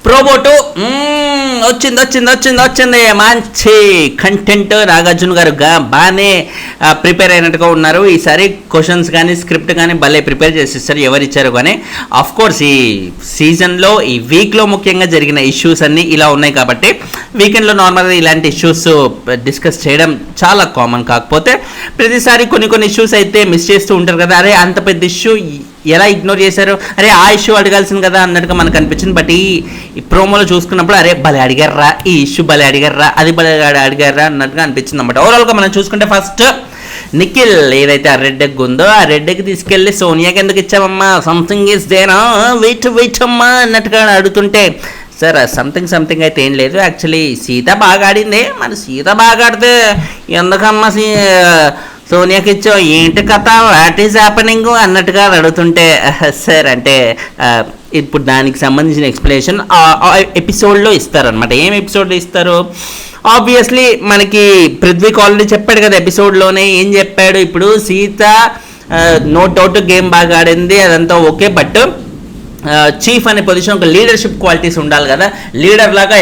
ప్రోబోటు వచ్చింది మంచి కంటెంట్. నాగార్జున గారు బాగానే ప్రిపేర్ అయినట్టుగా ఉన్నారు. ఈసారి క్వశ్చన్స్ కానీ స్క్రిప్ట్ కానీ భలే ప్రిపేర్ చేసిస్తారు ఎవరిచ్చారు కానీ. ఆఫ్ కోర్స్ ఈ సీజన్లో ఈ వీక్లో ముఖ్యంగా జరిగిన ఇష్యూస్ అన్నీ ఇలా ఉన్నాయి కాబట్టి వీకెండ్లో నార్మల్గా ఇలాంటి ఇష్యూస్ డిస్కస్ చేయడం చాలా కామన్. కాకపోతే ప్రతిసారి కొన్ని ఇష్యూస్ అయితే మిస్ చేస్తూ ఉంటారు కదా, అరే అంత పెద్ద ఇష్యూ ఎలా ఇగ్నోర్ చేశారు, అరే ఆ ఇష్యూ అడగాల్సింది కదా అన్నట్టుగా మనకు అనిపించింది. బట్ ఈ ప్రోమోలో చూసుకున్నప్పుడు అరే భలే అడిగారా, ఈ ఇష్యూ భలే అడిగారా, అది భలే అడిగారా అన్నట్టుగా అనిపించింది అనమాట. ఓవరాల్గా మనం చూసుకుంటే ఫస్ట్ నిఖిల్ ఏదైతే ఆ రెడ్ ఎగ్ ఉందో ఆ రెడ్ ఎగ్ తీసుకెళ్ళి సోనియాకి ఎందుకు ఇచ్చామమ్మా, సంథింగ్ ఈస్ దేనా, వెయిట్ అమ్మా అన్నట్టుగా అడుగుతుంటే సార్ సంథింగ్ అయితే ఏం లేదు, యాక్చువల్లీ సీత బాగా ఆడింది, మరి సీత బాగా ఆడితే ఎందుకమ్మా సోనియాకి ఇచ్చావు, ఏంటి కథ, వాట్ ఈజ్ హ్యాపెనింగ్ అన్నట్టుగా అడుగుతుంటే సార్ అంటే ఇప్పుడు దానికి సంబంధించిన ఎక్స్ప్లెనేషన్ ఎపిసోడ్లో ఇస్తారనమాట. ఏం ఎపిసోడ్లో ఇస్తారు, ఆబ్వియస్లీ మనకి పృథ్వీకి ఆల్రెడీ చెప్పాడు కదా ఎపిసోడ్లోనే. ఏం చెప్పాడు, ఇప్పుడు సీత నో డౌట్ గేమ్ బాగా ఆడింది, అదంతా ఓకే, బట్ చీఫ్ అనే పొజిషన్ ఒక లీడర్షిప్ క్వాలిటీస్ ఉండాలి కదా. లీడర్ లాగా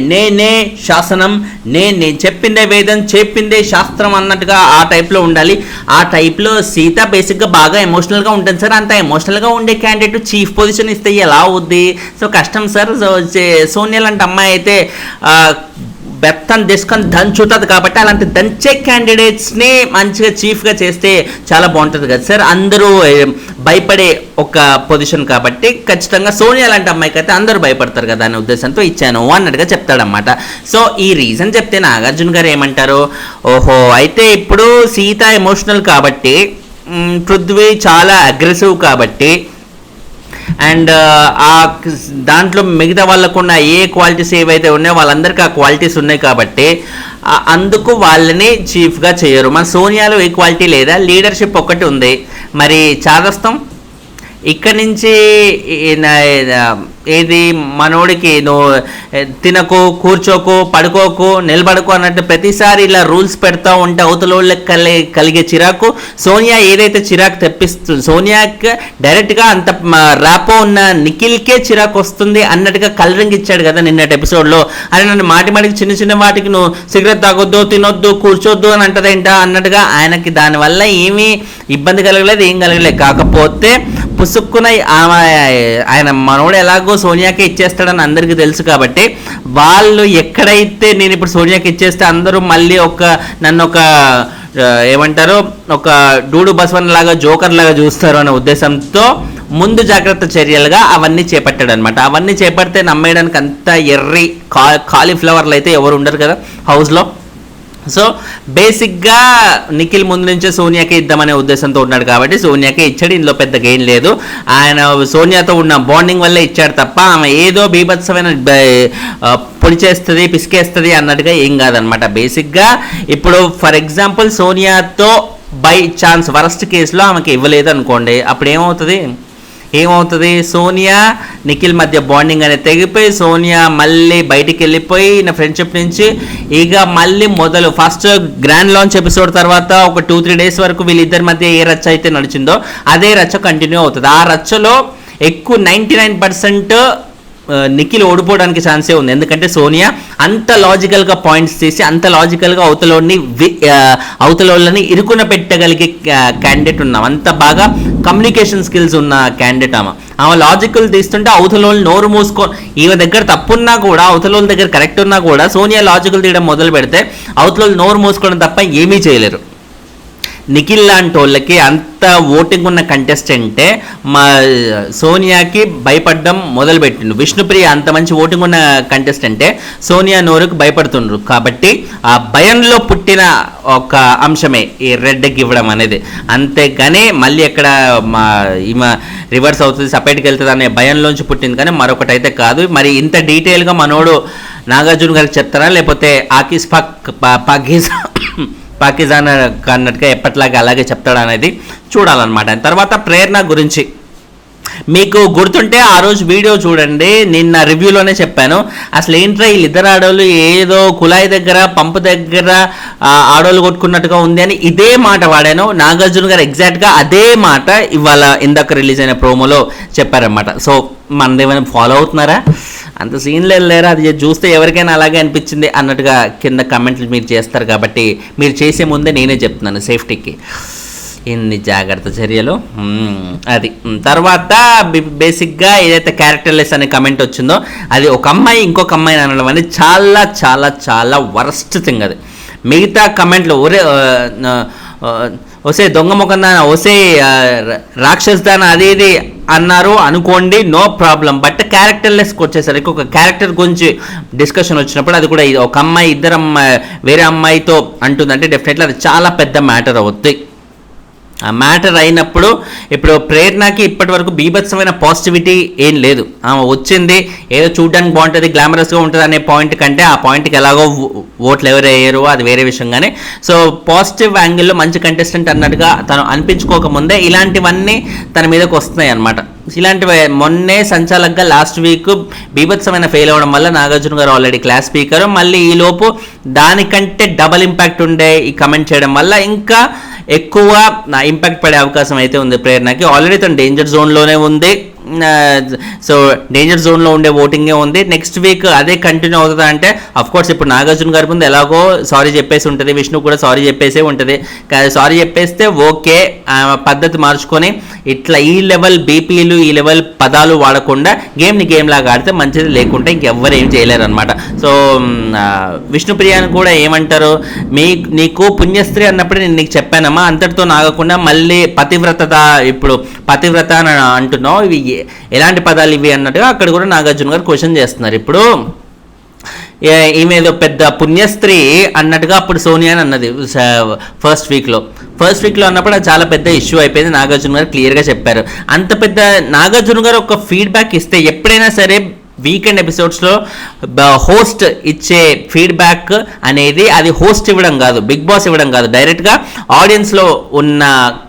నేనే శాసనం, నేను చెప్పిందే వేదం, చెప్పిందే శాస్త్రం అన్నట్టుగా ఆ టైప్లో ఉండాలి. ఆ టైప్లో సీత బేసిక్గా బాగా ఎమోషనల్గా ఉంటుంది సార్. అంత ఎమోషనల్గా ఉండే క్యాండిడేట్ చీఫ్ పొజిషన్ ఇస్తే ఎలా అవుద్ది, సో కష్టం సార్. సో సోనియా లాంటి అమ్మాయి అయితే బెత్తని తీసుకొని దంచుతుంది కాబట్టి అలాంటి దంచే క్యాండిడేట్స్ని మంచిగా చీఫ్గా చేస్తే చాలా బాగుంటుంది కదా సార్. అందరూ భయపడే ఒక పొజిషన్ కాబట్టి ఖచ్చితంగా సోనియా లాంటి అమ్మాయికి అయితే అందరూ భయపడతారు కదా అనే ఉద్దేశంతో ఇచ్చాను అన్నట్టుగా చెప్తాడనమాట. సో ఈ రీజన్ చెప్తే నాగార్జున గారు ఏమంటారు, ఓహో అయితే ఇప్పుడు సీత ఎమోషనల్ కాబట్టి, పృథ్వీ చాలా అగ్రెసివ్ కాబట్టి, అండ్ ఆ దాంట్లో మిగతా వాళ్ళకున్న ఏ క్వాలిటీస్ ఏవైతే ఉన్నాయో వాళ్ళందరికీ ఆ క్వాలిటీస్ ఉన్నాయి కాబట్టి అందుకు వాళ్ళని చీఫ్గా చేయరు. మన సోనియాలో ఏ క్వాలిటీ లేదా, లీడర్షిప్ ఒక్కటి ఉంది. మరి చాదస్తం ఇక్కడి నుంచి ఏది మనోడికి నువ్వు తినకు, కూర్చోకు, పడుకోకు, నిలబడుకో అన్నట్టు ప్రతిసారి ఇలా రూల్స్ పెడతా ఉంటే అవతలోళ్ళకి కలిగే చిరాకు సోనియా ఏదైతే చిరాకు తెప్పిస్తుంది, సోనియాకి డైరెక్ట్గా అంత ర్యాపో ఉన్న నిఖిల్కే చిరాకు వస్తుంది అన్నట్టుగా కలరింగ్ ఇచ్చాడు కదా నిన్నటి ఎపిసోడ్లో. అది నన్ను మాటికి చిన్న వాటికి నువ్వు సిగరెట్ తాగొద్దు, తినొద్దు, కూర్చోద్దు అని అంటదేంటా అన్నట్టుగా ఆయనకి దానివల్ల ఏమీ ఇబ్బంది కలగలేదు, ఏం కలగలేదు. కాకపోతే పుసుక్కున ఆయన మనోడు ఎలాగో సోనియాకి ఇచ్చేస్తాడని అందరికీ తెలుసు కాబట్టి వాళ్ళు ఎక్కడైతే నేను ఇప్పుడు సోనియాకి ఇచ్చేస్తే అందరూ మళ్ళీ నన్ను ఏమంటారు ఒక డూడు బసవన్ లాగా, జోకర్ లాగా చూస్తారు అనే ఉద్దేశంతో ముందు జాగ్రత్త చర్యలుగా అవన్నీ చేపట్టాడు అనమాట. అవన్నీ చేపడితే నమ్మేయడానికి అంత ఎర్రి కాలీఫ్లవర్లు అయితే ఎవరు ఉండరు కదా హౌస్లో. సో బేసిక్గా నిఖిల్ ముందు నుంచే సోనియాకి ఇద్దామనే ఉద్దేశంతో ఉన్నాడు కాబట్టి సోనియాకే ఇచ్చాడు. ఇందులో పెద్ద గెయిన్ లేదు. ఆయన సోనియాతో ఉన్న బాండింగ్ వల్లే ఇచ్చాడు తప్ప ఆమె ఏదో బీభత్సమైన పొడి చేస్తుంది, పిసికేస్తుంది అన్నట్టుగా ఏం కాదనమాట. బేసిక్గా ఇప్పుడు ఫర్ ఎగ్జాంపుల్ సోనియాతో బై ఛాన్స్ వరస్ట్ కేసులో ఆమెకి ఇవ్వలేదు అనుకోండి, అప్పుడు ఏమవుతుంది, సోనియా నిఖిల్ మధ్య బాండింగ్ అనేది తెగిపోయి సోనియా మళ్ళీ బయటికి వెళ్ళిపోయి నా ఫ్రెండ్షిప్ నుంచి ఇక మళ్ళీ మొదలు ఫస్ట్ గ్రాండ్ లాంచ్ ఎపిసోడ్ తర్వాత ఒక 2-3 డేస్ వరకు వీళ్ళిద్దరి మధ్య ఏ రచ్చ అయితే నడిచిందో అదే రచ్చ కంటిన్యూ అవుతుంది. ఆ రచ్చలో ఎక్కువ 99% నిఖిల్ ఓడిపోవడానికి ఛాన్సే ఉంది. ఎందుకంటే సోనియా అంత లాజికల్గా పాయింట్స్ తీసి అంత లాజికల్గా అవతలోళ్ళని ఇరుకున పెట్టగలిగే క్యాండిడేట్ ఉన్నాం. అంత బాగా కమ్యూనికేషన్ స్కిల్స్ ఉన్న క్యాండిడేట్ ఆమె లాజికల్ తీస్తుంటే అవతలోళ్ళు నోరు ఈమె దగ్గర తప్పున్నా కూడా అవతలోళ్ళ దగ్గర కరెక్ట్ ఉన్నా కూడా సోనియా లాజికల్ తీయడం మొదలు పెడితే అవతలోళ్ళు నోరు మూసుకోవడం తప్ప ఏమీ చేయలేరు. నిఖిల్ లాంటి వాళ్ళకి అంత ఓటింగ్ ఉన్న కంటెస్టెంటే మా సోనియాకి భయపడడం మొదలుపెట్టిండు. విష్ణుప్రియ అంత మంచి ఓటింగ్ ఉన్న కంటెస్టెంటే సోనియా నోరుకు భయపడుతుండ్రు. కాబట్టి ఆ భయంలో పుట్టిన ఒక అంశమే ఈ రెడ్ ఎగ్ ఇవ్వడం అనేది. అంతేగాని మళ్ళీ ఎక్కడ ఈమె రివర్స్ అవుతుంది, సపరేట్కి వెళ్తుంది అనే భయంలోంచి పుట్టింది కానీ మరొకటి అయితే కాదు. మరి ఇంత డీటెయిల్గా మనోడు నాగార్జున గారికి చెప్తారా లేకపోతే పాకిస్తాన్ అన్నట్టుగా ఎప్పటిలాగా అలాగే చెప్తాడు అనేది చూడాలన్నమాట. తర్వాత ప్రేరణ గురించి మీకు గుర్తుంటే ఆ రోజు వీడియో చూడండి, నిన్న రివ్యూలోనే చెప్పాను. అసలు ఏంట్రా వీళ్ళిద్దరు ఆడవాళ్ళు ఏదో కుళాయి దగ్గర పంపు దగ్గర ఆడవాళ్ళు కొట్టుకున్నట్టుగా ఉంది అని ఇదే మాట వాడాను. నాగార్జున గారు ఎగ్జాక్ట్గా అదే మాట ఇవాళ ఇందాక రిలీజ్ అయిన ప్రోమోలో చెప్పారనమాట. సో మనదేమైనా ఫాలో అవుతున్నారా? అంత సీన్ లేరా, అది చూస్తే ఎవరికైనా అలాగే అనిపించింది అన్నట్టుగా కింద కమెంట్లు మీరు చేస్తారు. కాబట్టి మీరు చేసే ముందే నేనే చెప్తున్నాను సేఫ్టీకి ఇన్ని జాగ్రత్త చర్యలు. అది తర్వాత బేసిక్గా ఏదైతే క్యారెక్టర్లెస్ అనే కమెంట్ వచ్చిందో అది ఒక అమ్మాయి ఇంకొక అమ్మాయిని అనడం అనేది చాలా చాలా చాలా వరస్ట్ థింగ్. అది మిగతా కమెంట్లు ఒసే దొంగ ముఖందాన, ఒసే రాక్షస్ దాన, అది ఇది అన్నారు అనుకోండి, నో ప్రాబ్లం. బట్ క్యారెక్టర్లెస్కి వచ్చేసరికి ఒక క్యారెక్టర్ గురించి డిస్కషన్ వచ్చినప్పుడు అది కూడా ఒక అమ్మాయి వేరే అమ్మాయితో అంటుందంటే డెఫినెట్లీ అది చాలా పెద్ద మ్యాటర్ అవుతుంది. ఆ మ్యాటర్ అయినప్పుడు ఇప్పుడు ప్రేరణకి ఇప్పటి వరకు బీభత్సమైన పాజిటివిటీ ఏం లేదు. ఆమె వచ్చింది ఏదో చూడడానికి బాగుంటుంది, గ్లామరస్గా ఉంటుంది అనే పాయింట్ కంటే ఆ పాయింట్కి ఎలాగో ఓట్లు ఎవరు వేయరు అది వేరే విషయం. కానీ సో పాజిటివ్ యాంగిల్లో మంచి కంటెస్టెంట్ అన్నట్టుగా తను అనిపించుకోకముందే ఇలాంటివన్నీ తన మీదకి వస్తున్నాయి అన్నమాట. ఇలాంటివి మొన్నే సంచాలకంగా లాస్ట్ వీక్ బీభత్సమైన ఫెయిల్ అవ్వడం వల్ల నాగార్జున గారు ఆల్రెడీ క్లాస్ స్పీకర్, మళ్ళీ ఈలోపు దానికంటే డబల్ ఇంపాక్ట్ ఉండే ఈ కమెంట్ చేయడం వల్ల ఇంకా ఎక్కువ ఇంపాక్ట్ పడే అవకాశం అయితే ఉంది ప్రేరణకి. ఆల్రెడీ తను డేంజర్ జోన్లోనే ఉంది. సో డేంజర్ జోన్లో ఉండే ఓటింగే ఉంది. నెక్స్ట్ వీక్ అదే కంటిన్యూ అవుతుందా అంటే అఫ్కోర్స్ ఇప్పుడు నాగార్జున గారి ముందు ఎలాగో సారీ చెప్పేసి ఉంటుంది, విష్ణు కూడా సారీ చెప్పేసే ఉంటుంది. సారీ చెప్పేస్తే ఓకే, పద్ధతి మార్చుకొని ఇట్లా ఈ లెవెల్ బీపీలు ఈ లెవెల్ పదాలు వాడకుండా గేమ్ని గేమ్ లాగా ఆడితే మంచిది, లేకుంటే ఇంకెవ్వరు ఏం చేయలేరు అనమాట. సో విష్ణుప్రియాని కూడా ఏమంటారు, నీకు పుణ్యస్త్రీ అన్నప్పుడు నేను నీకు చెప్పానమ్మా, అంతటితో నాగకుండా మళ్ళీ పతివ్రత, ఇప్పుడు పతివ్రత అని అంటున్నావు, ఇవి ఎలాంటి పదాలు ఇవి అన్నట్టుగా అక్కడ కూడా నాగార్జున గారు క్వశ్చన్ చేస్తున్నారు. ఇప్పుడు ఈమె ఏదో పెద్ద పుణ్యస్త్రీ అన్నట్టుగా అప్పుడు సోనియా అని అన్నది ఫస్ట్ వీక్లో అన్నప్పుడు అది చాలా పెద్ద ఇష్యూ అయిపోయింది. నాగార్జున గారు క్లియర్గా చెప్పారు. అంత పెద్ద నాగార్జున గారు ఒక ఫీడ్బ్యాక్ ఇస్తే ఎప్పుడైనా సరే వీకెండ్ ఎపిసోడ్స్లో హోస్ట్ ఇచ్చే ఫీడ్బ్యాక్ అనేది అది హోస్ట్ ఇవ్వడం కాదు, బిగ్ బాస్ ఇవ్వడం కాదు, డైరెక్ట్గా ఆడియన్స్లో ఉన్న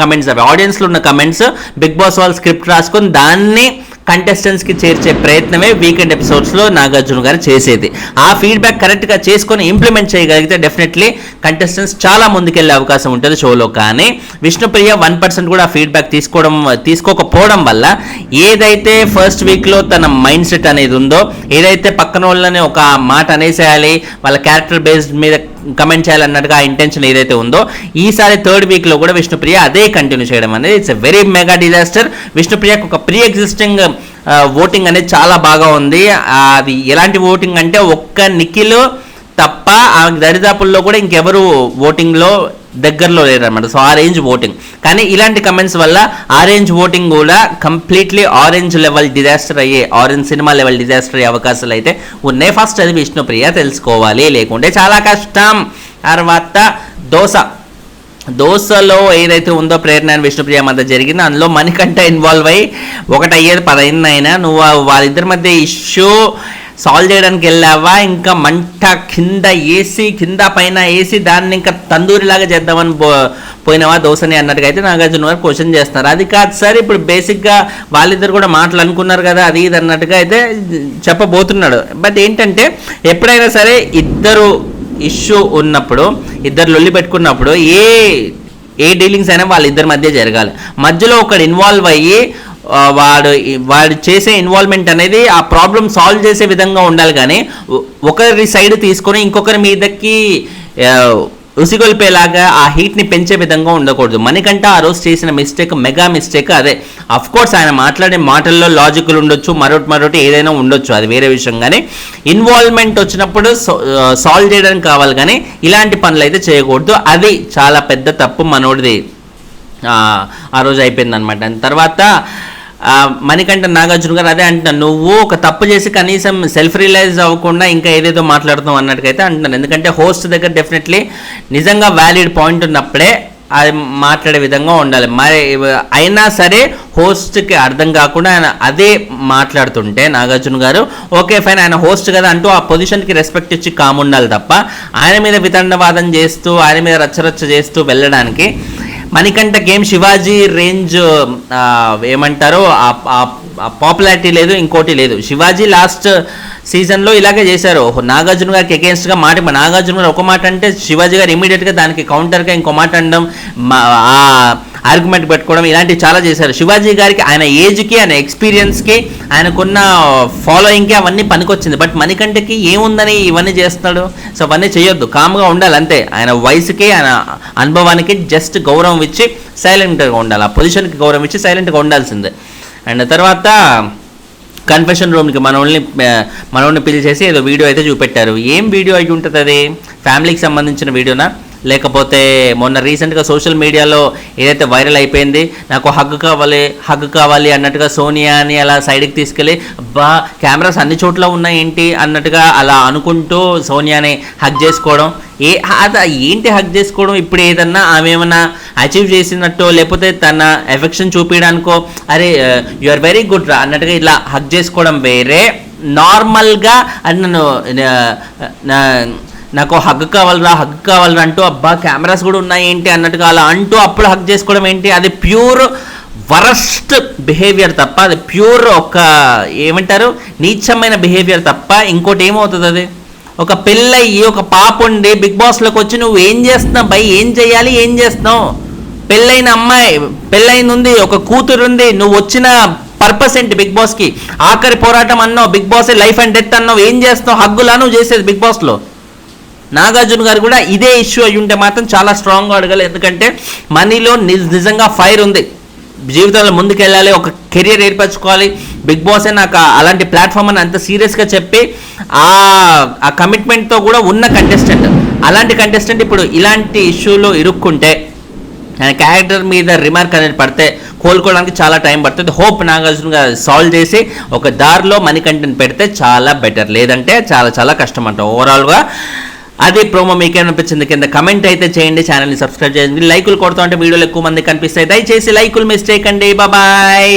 కమెంట్స్, ఆడియన్స్లో ఉన్న కమెంట్స్ బిగ్ బాస్ వాళ్ళు స్క్రిప్ట్ రాసుకొని దాన్ని కంటెస్టెంట్స్కి చేర్చే ప్రయత్నమే వీకెండ్ ఎపిసోడ్స్లో నాగార్జున గారు చేసేది. ఆ ఫీడ్బ్యాక్ కరెక్ట్గా చేసుకొని ఇంప్లిమెంట్ చేయగలిగితే డెఫినెట్లీ కంటెస్టెంట్స్ చాలా ముందుకెళ్ళే అవకాశం ఉంటుంది షోలో. కానీ విష్ణుప్రియ 1% కూడా ఆ ఫీడ్బ్యాక్ తీసుకోకపోవడం వల్ల ఏదైతే ఫస్ట్ వీక్లో తన మైండ్ సెట్ అనేది ఉందో, ఏదైతే పక్కన వాళ్ళని ఒక మాట అనేసేయాలి, వాళ్ళ క్యారెక్టర్ బేస్డ్ మీద కమెంట్ చేయాలన్నట్టుగా ఆ ఇంటెన్షన్ ఏదైతే ఉందో, ఈసారి థర్డ్ వీక్లో కూడా విష్ణుప్రియ అదే కంటిన్యూ చేయడం అనేది it's a very mega disaster. విష్ణుప్రియకు ఒక ప్రీ ఎగ్జిస్టింగ్ ఓటింగ్ అనేది చాలా బాగా ఉంది. అది ఎలాంటి ఓటింగ్ అంటే ఒక్క నిఖిల్ తప్ప ఆ దరిదాపుల్లో కూడా ఇంకెవరు ఓటింగ్లో దగ్గరలో లేరన్నమాట. సో ఆ రేంజ్ ఓటింగ్. కానీ ఇలాంటి కమెంట్స్ వల్ల ఆ రేంజ్ ఓటింగ్ కూడా కంప్లీట్లీ ఆరెంజ్ లెవెల్ డిజాస్టర్ అయ్యే, ఆరెంజ్ సినిమా లెవెల్ డిజాస్టర్ అయ్యే అవకాశాలు అయితే ఉన్నాయి. ఫస్ట్ అది విష్ణుప్రియ తెలుసుకోవాలి, లేకుంటే చాలా కష్టం. తర్వాత దోశలో ఏదైతే ఉందో ప్రేరణ అండ్ విష్ణుప్రియ మధ్య జరిగిందో అందులో మణికంఠ ఇన్వాల్వ్ అయ్యి 1 అయ్యేది 10 అయినా నువ్వు వాళ్ళిద్దరి మధ్య ఇష్యూ సాల్వ్ చేయడానికి వెళ్ళావా, ఇంకా మంట కింద ఏసీ కింద పైన ఏసీ దాన్ని ఇంకా తందూరిలాగా చేద్దామని పోయినావా దోశని అన్నట్టుగా అయితే నాగార్జున గారు క్వశ్చన్ చేస్తున్నారు. అది కాదు సార్, ఇప్పుడు బేసిక్గా వాళ్ళిద్దరు కూడా మాటలు అనుకున్నారు కదా అది ఇది అన్నట్టుగా అయితే చెప్పబోతున్నాడు. బట్ ఏంటంటే ఎప్పుడైనా సరే ఇద్దరు ఇష్యూ ఉన్నప్పుడు, ఇద్దరు లొల్లి పెట్టుకున్నప్పుడు ఏ డీలింగ్స్ అయినా వాళ్ళిద్దరి మధ్య జరగాలి. మధ్యలో ఒకడు ఇన్వాల్వ్ అయ్యి వాడు చేసే ఇన్వాల్వ్మెంట్ అనేది ఆ ప్రాబ్లం సాల్వ్ చేసే విధంగా ఉండాలి. కానీ ఒకరి సైడ్ తీసుకొని ఇంకొకరి మీదకి ఉసిగొల్పేలాగా ఆ హీట్ని పెంచే విధంగా ఉండకూడదు. మణికంఠ ఆ రోజు చేసిన మిస్టేక్ మెగా మిస్టేక్ అదే. అఫ్కోర్స్ ఆయన మాట్లాడే మాటల్లో లాజికల్ ఉండొచ్చు, మరొకటి ఏదైనా ఉండొచ్చు, అది వేరే విషయం. కానీ ఇన్వాల్వ్మెంట్ వచ్చినప్పుడు సాల్వ్ చేయడానికి కావాలి, కానీ ఇలాంటి పనులు అయితే చేయకూడదు. అది చాలా పెద్ద తప్పు మనోడిది ఆ రోజు అయిపోయింది అనమాట. తర్వాత మణికంఠ నాగార్జున గారు అదే అంటున్నాను, నువ్వు ఒక తప్పు చేసి కనీసం సెల్ఫ్ రియలైజ్ అవ్వకుండా ఇంకా ఏదేదో మాట్లాడుతావు అన్నట్టుకైతే అంటున్నాను. ఎందుకంటే హోస్ట్ దగ్గర డెఫినెట్లీ నిజంగా వ్యాలిడ్ పాయింట్ ఉన్నప్పుడే అది మాట్లాడే విధంగా ఉండాలి. మరి అయినా సరే హోస్ట్కి అర్థం కాకుండా ఆయన అదే మాట్లాడుతుంటే నాగార్జున గారు ఓకే ఫైన్, ఆయన హోస్ట్ కదా అంటూ ఆ పొజిషన్కి రెస్పెక్ట్ ఇచ్చి కాముండాలి తప్ప ఆయన మీద వితండవాదం చేస్తూ ఆయన మీద రచ్చరచ్చ చేస్తూ వెళ్ళడానికి మణికంఠ గేమ్ శివాజీ రేంజ్ ఏమంటారో పాపులారిటీ లేదు, ఇంకోటి లేదు. శివాజీ లాస్ట్ సీజన్లో ఇలాగే చేశారు, నాగార్జున గారికి అగేన్స్ట్గా నాగార్జున గారు ఒక మాట అంటే శివాజీ గారు ఇమీడియట్గా దానికి కౌంటర్గా ఇంకో మాట అనడం, ఆర్గ్యుమెంట్ పెట్టుకోవడం ఇలాంటివి చాలా చేశారు. శివాజీ గారికి ఆయన ఏజ్కి, ఆయన ఎక్స్పీరియన్స్కి, ఆయనకున్న ఫాలోయింగ్కి అవన్నీ పనికొచ్చింది. బట్ మణికంఠకి ఏముందని ఇవన్నీ చేస్తున్నాడు? సో అవన్నీ చేయొద్దు, కామ్గా ఉండాలి అంతే. ఆయన వయసుకి, ఆయన అనుభవానికి జస్ట్ గౌరవం ఇచ్చి సైలెంట్గా ఉండాలి. ఆ పొజిషన్కి గౌరవం ఇచ్చి సైలెంట్గా ఉండాల్సిందే. అండ్ తర్వాత కన్ఫెషన్ రూమ్కి మనోడిని పిలిచేసి ఏదో వీడియో అయితే చూపెట్టారు. ఏం వీడియో అయి ఉంటుంది అది? ఫ్యామిలీకి సంబంధించిన వీడియోనా, లేకపోతే మొన్న రీసెంట్గా సోషల్ మీడియాలో ఏదైతే వైరల్ అయిపోయింది, నాకు హగ్ కావాలి అన్నట్టుగా సోనియాని అలా సైడ్కి తీసుకెళ్ళి అబ్బా కెమెరాస్ అన్ని చోట్ల ఉన్నాయేంటి అన్నట్టుగా అలా అనుకుంటూ సోనియాని హగ్ చేసుకోవడం. ఏంటి హగ్ చేసుకోవడం? ఇప్పుడు ఏదన్నా ఆమె ఏమన్నా అచీవ్ చేసినట్టు, లేకపోతే తన ఎఫెక్షన్ చూపించడానికో, అరే యు ఆర్ వెరీ గుడ్ రా అన్నట్టుగా ఇలా హగ్ చేసుకోవడం వేరే. నార్మల్గా అది నాకు హగ్ కావాలరా అంటూ అబ్బా కెమెరాస్ కూడా ఉన్నాయి ఏంటి అన్నట్టుగా అలా అంటూ అప్పుడు హగ్ చేసుకోవడం ఏంటి? అది ప్యూర్ వరస్ట్ బిహేవియర్ తప్ప, అది ప్యూర్ ఒక ఏమంటారు నీచమైన బిహేవియర్ తప్ప ఇంకోటి ఏమవుతుంది? అది ఒక పెళ్ళయ్యి ఒక పాప ఉండి బిగ్ బాస్లోకి వచ్చి నువ్వు ఏం చేస్తున్నావు బై, ఏం చేయాలి, ఏం చేస్తున్నావు? పెళ్ళైన అమ్మాయి, పెళ్ళైన ఉంది, ఒక కూతురు ఉంది, నువ్వు వచ్చిన పర్పస్ ఏంటి బిగ్ బాస్కి? ఆఖరి పోరాటం అన్నావు, Bigg Boss life and death అన్నావు, ఏం చేస్తున్నావు? హగ్గులా నువ్వు చేసేది బిగ్ బాస్లో. నాగార్జున గారు కూడా ఇదే ఇష్యూ అయ్యి ఉంటే మాత్రం చాలా స్ట్రాంగ్గా అడగాలి. ఎందుకంటే మనీలో నిజంగా ఫైర్ ఉంది, జీవితంలో ముందుకెళ్ళాలి, ఒక కెరియర్ ఏర్పరచుకోవాలి. బిగ్ బాసే నాకు అలాంటి ప్లాట్ఫామ్ అని అంత సీరియస్గా చెప్పి ఆ కమిట్మెంట్తో కూడా ఉన్న కంటెస్టెంట్. అలాంటి కంటెస్టెంట్ ఇప్పుడు ఇలాంటి ఇష్యూలో ఇరుక్కుంటే, ఆయన క్యారెక్టర్ మీద రిమార్క్ అనేది పడితే కోలుకోవడానికి చాలా టైం పడుతుంది. హోప్ నాగార్జున గారు సాల్వ్ చేసి ఒక దారిలో మణికంఠని పెడితే చాలా బెటర్, లేదంటే చాలా చాలా కష్టం అంట. ఓవరాల్గా అది ప్రోమో మీకేమనిపించింది కింద కమెంట్ అయితే చేయండి. ఛానల్ని సబ్స్క్రైబ్ చేయండి. లైకులు కొడుతూ అంటే వీడియోలు ఎక్కువ మంది కనిపిస్తాయి. దయచేసి లైకులు మిస్ చేయకండి. బాయ్.